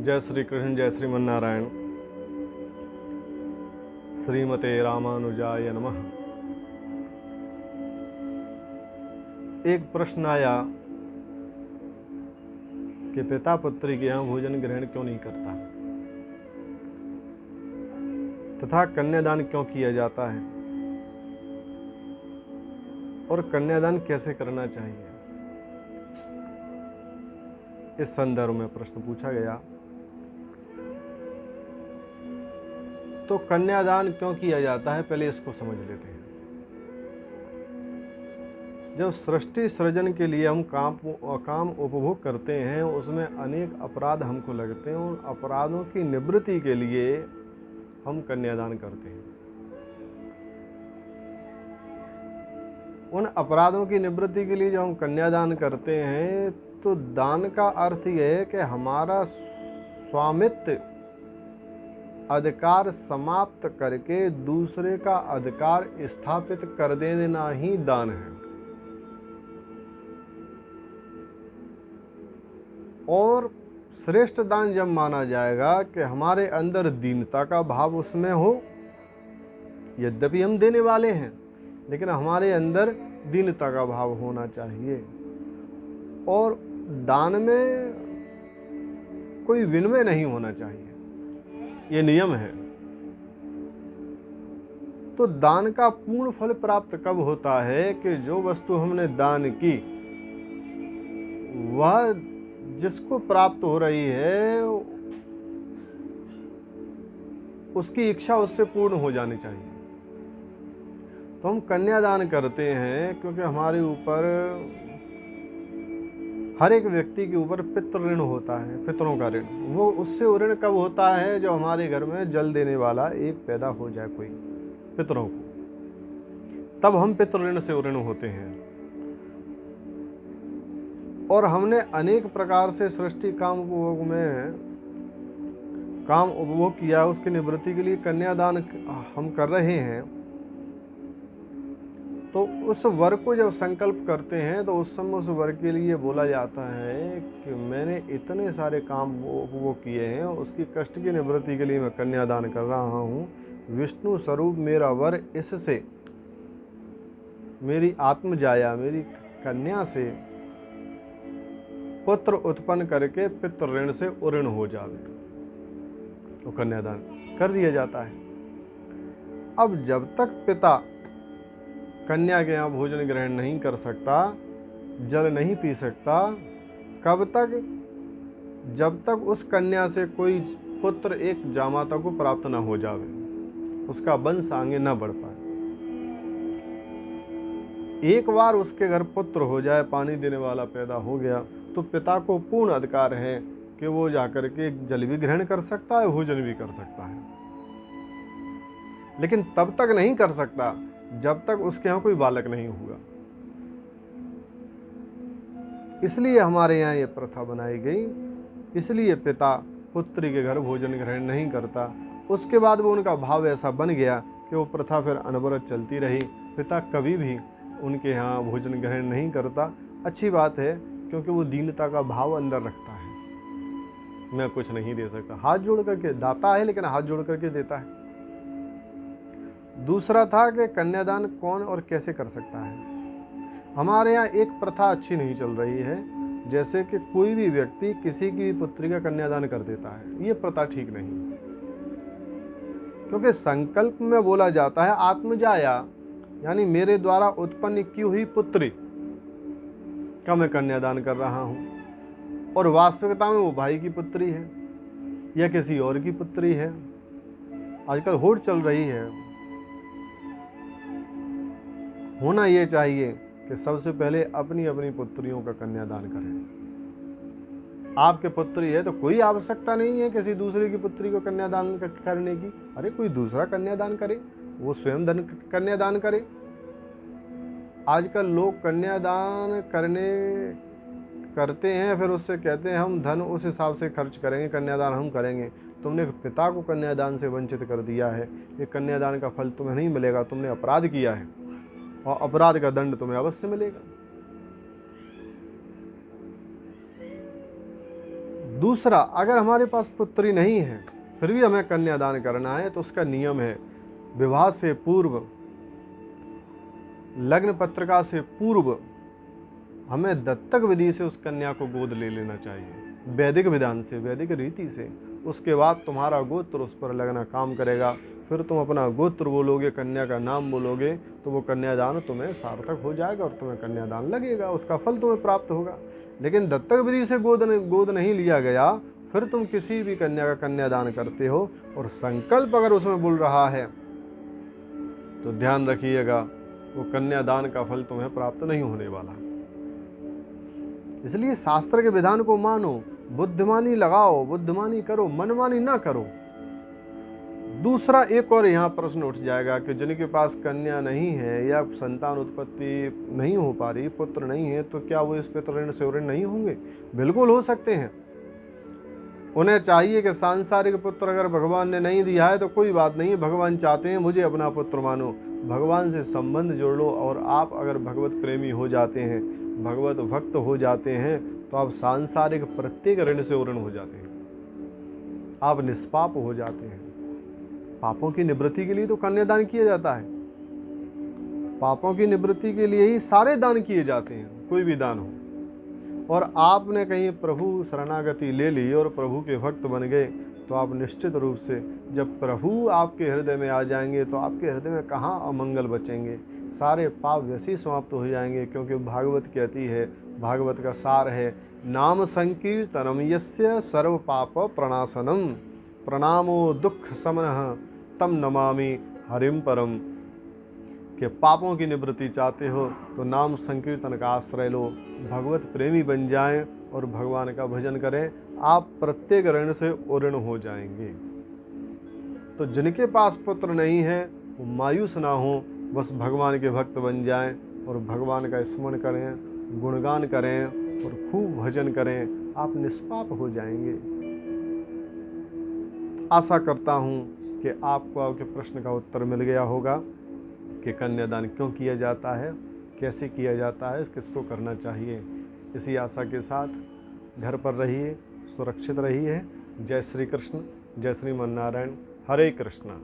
जय श्री कृष्ण, जय श्रीमन नारायण। श्रीमते रामानुजाय नमः। एक प्रश्न आया कि पिता पुत्री के यहाँ भोजन ग्रहण क्यों नहीं करता तथा कन्यादान क्यों किया जाता है और कन्यादान कैसे करना चाहिए, इस संदर्भ में प्रश्न पूछा गया। तो कन्यादान क्यों किया जाता है, पहले इसको समझ लेते हैं। जब सृष्टि सृजन के लिए हम काम उपभोग करते हैं, उसमें अनेक अपराध हमको लगते हैं। उन अपराधों की निवृत्ति के लिए हम कन्यादान करते हैं। उन अपराधों की निवृत्ति के लिए जब हम कन्यादान करते हैं, तो दान का अर्थ यह है कि हमारा स्वामित्व अधिकार समाप्त करके दूसरे का अधिकार स्थापित कर देना ही दान है। और श्रेष्ठ दान जब माना जाएगा कि हमारे अंदर दीनता का भाव उसमें हो। यद्यपि हम देने वाले हैं, लेकिन हमारे अंदर दीनता का भाव होना चाहिए। और दान में कोई विनिमय नहीं होना चाहिए, ये नियम है। तो दान का पूर्ण फल प्राप्त कब होता है कि जो वस्तु हमने दान की वह जिसको प्राप्त हो रही है उसकी इच्छा उससे पूर्ण हो जानी चाहिए। तो हम कन्यादान करते हैं क्योंकि हमारे ऊपर, हर एक व्यक्ति के ऊपर पितृ ऋण होता है, पितरों का ऋण। वो उससे ऋण कब होता है, जब हमारे घर में जल देने वाला एक पैदा हो जाए कोई पितरों को, तब हम पितृ ऋण से ऋण होते हैं। और हमने अनेक प्रकार से सृष्टि काम उपभोग किया, उसकी निवृत्ति के लिए कन्यादान हम कर रहे हैं। तो उस वर को जब संकल्प करते हैं तो उस समय उस वर के लिए बोला जाता है कि मैंने इतने सारे काम वो किए हैं, उसकी कष्ट की निवृत्ति के लिए मैं कन्यादान कर रहा हूँ। विष्णु स्वरूप मेरा वर इससे मेरी आत्मजाया, मेरी कन्या से पुत्र उत्पन्न करके पितृ ऋण से उऋण हो जावे, तो कन्यादान कर दिया जाता है। अब जब तक पिता कन्या के यहाँ भोजन ग्रहण नहीं कर सकता, जल नहीं पी सकता, कब तक? जब तक उस कन्या से कोई पुत्र एक जामाता को प्राप्त न हो जावे, उसका वंश आगे न बढ़ पाए। एक बार उसके घर पुत्र हो जाए, पानी देने वाला पैदा हो गया, तो पिता को पूर्ण अधिकार है कि वो जाकर के जल भी ग्रहण कर सकता है, भोजन भी कर सकता है। लेकिन तब तक नहीं कर सकता जब तक उसके यहाँ कोई बालक नहीं होगा। इसलिए हमारे यहाँ ये प्रथा बनाई गई। इसलिए पिता पुत्री के घर भोजन ग्रहण नहीं करता। उसके बाद वो उनका भाव ऐसा बन गया कि वो प्रथा फिर अनवरत चलती रही। पिता कभी भी उनके यहाँ भोजन ग्रहण नहीं करता। अच्छी बात है, क्योंकि वो दीनता का भाव अंदर रखता है, मैं कुछ नहीं दे सकता। हाथ जोड़ करके दाता है, लेकिन हाथ जोड़ करके देता है। दूसरा था कि कन्यादान कौन और कैसे कर सकता है। हमारे यहाँ एक प्रथा अच्छी नहीं चल रही है, जैसे कि कोई भी व्यक्ति किसी की पुत्री का कन्यादान कर देता है। ये प्रथा ठीक नहीं, क्योंकि संकल्प में बोला जाता है आत्मजाया, यानी मेरे द्वारा उत्पन्न की हुई पुत्री का मैं कन्यादान कर रहा हूँ। और वास्तविकता में वो भाई की पुत्री है या किसी और की पुत्री है। आजकल होड़ चल रही है। होना ये चाहिए कि सबसे पहले अपनी अपनी पुत्रियों का कन्यादान करें। आपके पुत्री है तो कोई आवश्यकता नहीं है किसी दूसरे की पुत्री को कन्यादान करने की। अरे कोई दूसरा कन्यादान करे, वो स्वयं धन कन्यादान करे। आजकल लोग कन्यादान करते हैं, फिर उससे कहते हैं हम धन उस हिसाब से खर्च करेंगे, कन्यादान हम करेंगे। तुमने पिता को कन्यादान से वंचित कर दिया है, ये कन्यादान का फल तुम्हें नहीं मिलेगा, तुमने अपराध किया है और अपराध का दंड तुम्हें अवश्य मिलेगा। दूसरा, अगर हमारे पास पुत्री नहीं है फिर भी हमें कन्यादान करना है तो उसका नियम है, विवाह से पूर्व, लग्न पत्रिका से पूर्व हमें दत्तक विधि से उस कन्या को गोद ले लेना चाहिए, वैदिक विधान से, वैदिक रीति से। उसके बाद तुम्हारा गोत्र उस पर लगना काम करेगा। फिर तुम अपना गोत्र बोलोगे, कन्या का नाम बोलोगे, तो वो कन्यादान तुम्हें सार्थक हो जाएगा और तुम्हें कन्यादान लगेगा, उसका फल तुम्हें प्राप्त होगा। लेकिन दत्तक विधि से गोद नहीं लिया गया, फिर तुम किसी भी कन्या का कन्यादान करते हो और संकल्प अगर उसमें बोल रहा है तो ध्यान रखिएगा, वो कन्यादान का फल तुम्हें प्राप्त नहीं होने वाला। इसलिए शास्त्र के विधान को मानो, बुद्धिमानी लगाओ, बुद्धिमानी करो, मनमानी ना करो। दूसरा, एक और यहाँ प्रश्न उठ जाएगा कि जिनके पास कन्या नहीं है या संतान उत्पत्ति नहीं हो पा रही, पुत्र नहीं है, तो क्या वो इस पितृ ऋण से ऋण नहीं होंगे? बिल्कुल हो सकते हैं। उन्हें चाहिए कि सांसारिक पुत्र अगर भगवान ने नहीं दिया है तो कोई बात नहीं, भगवान चाहते हैं मुझे अपना पुत्र मानो, भगवान से संबंध जोड़ लो। और आप अगर भगवत प्रेमी हो जाते हैं, भगवत भक्त हो जाते हैं, तो आप सांसारिक प्रत्येक ऋण से ऋण हो जाते हैं, आप निष्पाप हो जाते हैं। पापों की निवृत्ति के लिए तो कन्यादान किया जाता है, पापों की निवृत्ति के लिए ही सारे दान किए जाते हैं, कोई भी दान हो। और आपने कहीं प्रभु शरणागति ले ली और प्रभु के भक्त बन गए, तो आप निश्चित रूप से जब प्रभु आपके हृदय में आ जाएंगे तो आपके हृदय में कहाँ अमंगल बचेंगे, सारे पाप वैसे ही समाप्त हो जाएंगे। क्योंकि भागवत कहती है, भागवत का सार है, नाम संकीर्तनम यस्य सर्व पाप प्रणाशनम, प्रणामो दुख समनः तम नमामि हरिम परम। कि पापों की निवृत्ति चाहते हो तो नाम संकीर्तन का आश्रय लो, भगवत प्रेमी बन जाएं और भगवान का भजन करें, आप प्रत्येक ऋण से ऋण हो जाएंगे। तो जिनके पास पुत्र नहीं है वो मायूस ना हो, बस भगवान के भक्त बन जाएं और भगवान का स्मरण करें, गुणगान करें और खूब भजन करें, आप निष्पाप हो जाएंगे। आशा करता हूँ कि आपको आपके प्रश्न का उत्तर मिल गया होगा कि कन्यादान क्यों किया जाता है, कैसे किया जाता है, किसको करना चाहिए। इसी आशा के साथ घर पर रहिए, सुरक्षित रहिए। जय श्री कृष्ण, जय श्रीमन नारायण, हरे कृष्णा।